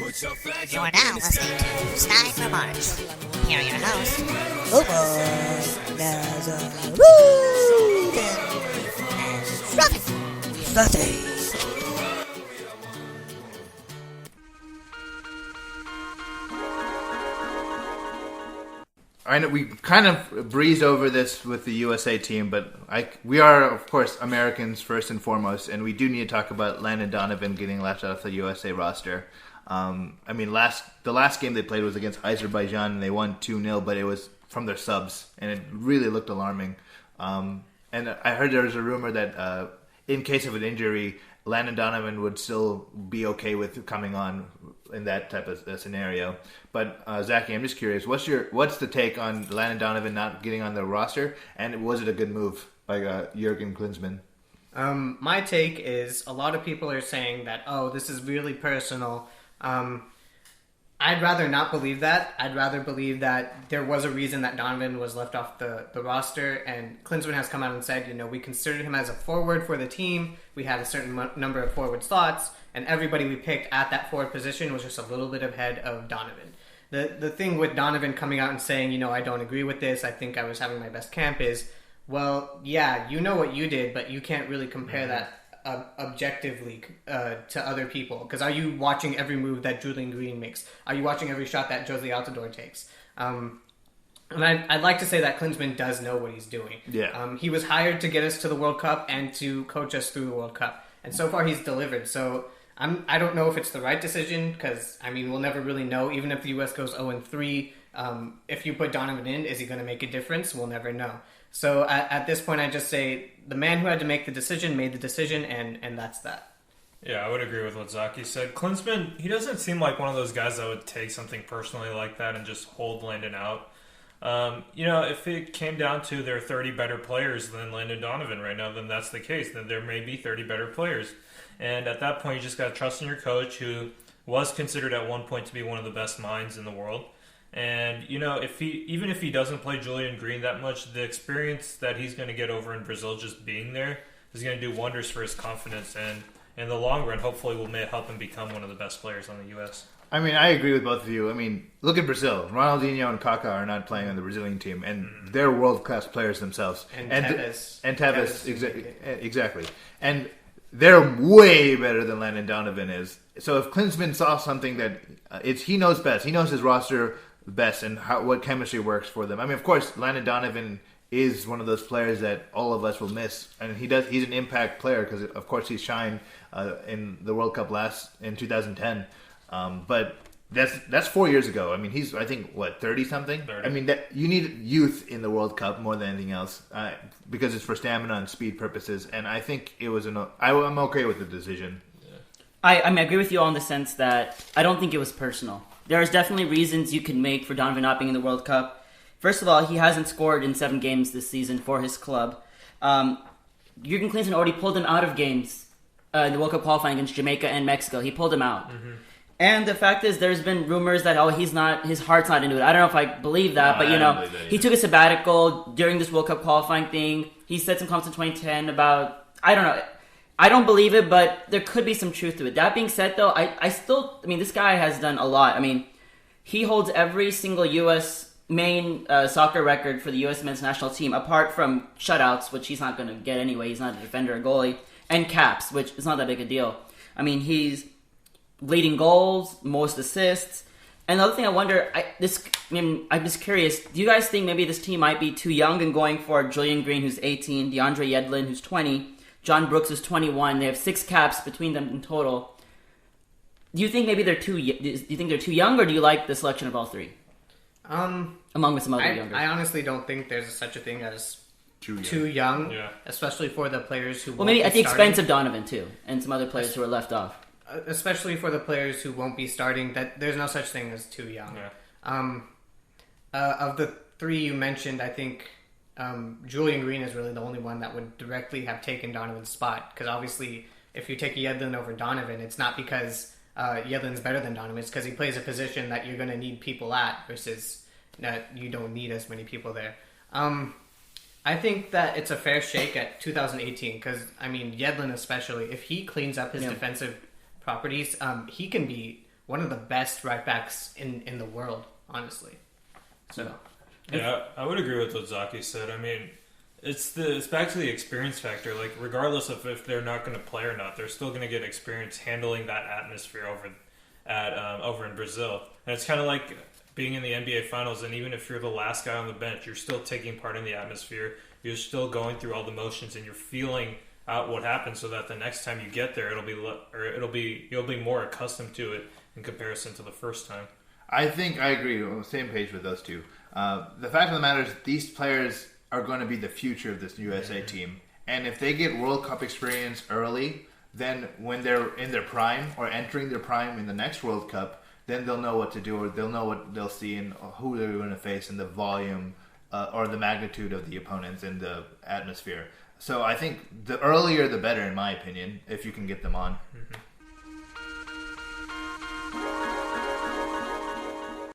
You are now listening to Snide Remarks. Here are your hosts, Uber, and Razvi. I know we kind of breezed over this with the USA team, but we are, of course, Americans first and foremost, and we do need to talk about Landon Donovan getting left off the USA roster. The last game they played was against Azerbaijan, and they won 2-0, but it was from their subs, and it really looked alarming. And I heard there was a rumor that in case of an injury, Landon Donovan would still be okay with coming on in that type of scenario. But Zaki, I'm just curious, what's the take on Landon Donovan not getting on the roster, and was it a good move by Jurgen Klinsmann? My take is a lot of people are saying that, this is really personal. I'd rather not believe that. I'd rather believe that there was a reason that Donovan was left off the roster, and Klinsmann has come out and said, we considered him as a forward for the team. We had a certain number of forward slots, and everybody we picked at that forward position was just a little bit ahead of Donovan. The thing with Donovan coming out and saying, I don't agree with this, I think I was having my best camp is, well, yeah, you know what you did, but you can't really compare that objectively to other people. Because are you watching every move that Julian Green makes? Are you watching every shot that Josie Altidore takes? And I'd like to say that Klinsmann does know what he's doing. Yeah. He was hired to get us to the World Cup and to coach us through the World Cup. And so far he's delivered. So I don't know if it's the right decision because, we'll never really know. Even if the U.S. goes 0-3, if you put Donovan in, is he going to make a difference? We'll never know. So at this point, I just say the man who had to make the decision made the decision, and that's that. Yeah, I would agree with what Zaki said. Klinsmann, he doesn't seem like one of those guys that would take something personally like that and just hold Landon out. If it came down to there are 30 better players than Landon Donovan right now, then that's the case. Then there may be 30 better players. And at that point, you just got to trust in your coach, who was considered at one point to be one of the best minds in the world. And, even if he doesn't play Julian Green that much, the experience that he's going to get over in Brazil just being there is going to do wonders for his confidence. And in the long run, hopefully will help him become one of the best players on the U.S. I agree with both of you. Look at Brazil. Ronaldinho and Kaká are not playing on the Brazilian team, and they're world-class players themselves. And Tevez. Exactly. And they're way better than Landon Donovan is. So if Klinsmann saw something that he knows best, he knows his roster best and what chemistry works for them. Of course, Landon Donovan is one of those players that all of us will miss, and he's an impact player because, of course, he shined in the World Cup in 2010. But that's 4 years ago. He's 30 something. 30. You need youth in the World Cup more than anything else because it's for stamina and speed purposes. And I think it was I'm okay with the decision. Yeah. I agree with you all in the sense that I don't think it was personal. There's definitely reasons you can make for Donovan not being in the World Cup. First of all, he hasn't scored in 7 games this season for his club. Jurgen Klinsmann already pulled him out of games in the World Cup qualifying against Jamaica and Mexico. He pulled him out. Mm-hmm. And the fact is, there's been rumors that his heart's not into it. I don't know if I believe that, but he took a sabbatical during this World Cup qualifying thing. He said some comments in 2010 about, I don't know. I don't believe it, but there could be some truth to it. That being said, though, I still, this guy has done a lot. He holds every single U.S. main soccer record for the U.S. men's national team, apart from shutouts, which he's not going to get anyway. He's not a defender or goalie, and caps, which is not that big a deal. He's leading goals, most assists. And the other thing I wonder, I'm just curious, do you guys think maybe this team might be too young and going for Julian Green, who's 18, DeAndre Yedlin, who's 20, John Brooks is 21. They have 6 caps between them in total. Do you think maybe they're too? Do you think they're too young, or do you like the selection of all 3? Among some other younger. I honestly don't think there's such a thing as too young, yeah. Especially for the players who. Well, maybe at the expense of Donovan too, and some other players who are left off. Especially for the players who won't be starting, that there's no such thing as too young. Yeah. Of the 3 you mentioned, I think. Julian Green is really the only one that would directly have taken Donovan's spot. Because obviously, if you take Yedlin over Donovan, it's not because Yedlin's better than Donovan. It's because he plays a position that you're going to need people at versus that you don't need as many people there. I think that it's a fair shake at 2018 because, Yedlin especially, if he cleans up his defensive properties, he can be one of the best right backs in the world, honestly. So Yeah, I would agree with what Zaki said. I mean, it's back to the experience factor. Like, regardless of if they're not going to play or not, they're still going to get experience handling that atmosphere over in Brazil. And it's kind of like being in the NBA Finals, and even if you're the last guy on the bench, you're still taking part in the atmosphere. You're still going through all the motions, and you're feeling out what happened, so that the next time you get there, you'll be more accustomed to it in comparison to the first time. I think I agree. We're on the same page with those two. The fact of the matter is, these players are going to be the future of this USA team. And if they get World Cup experience early, then when they're in their prime or entering their prime in the next World Cup, then they'll know what to do, or they'll know what they'll see and who they're going to face, and the volume or the magnitude of the opponents and the atmosphere. So I think the earlier the better, in my opinion, if you can get them on. Mm-hmm.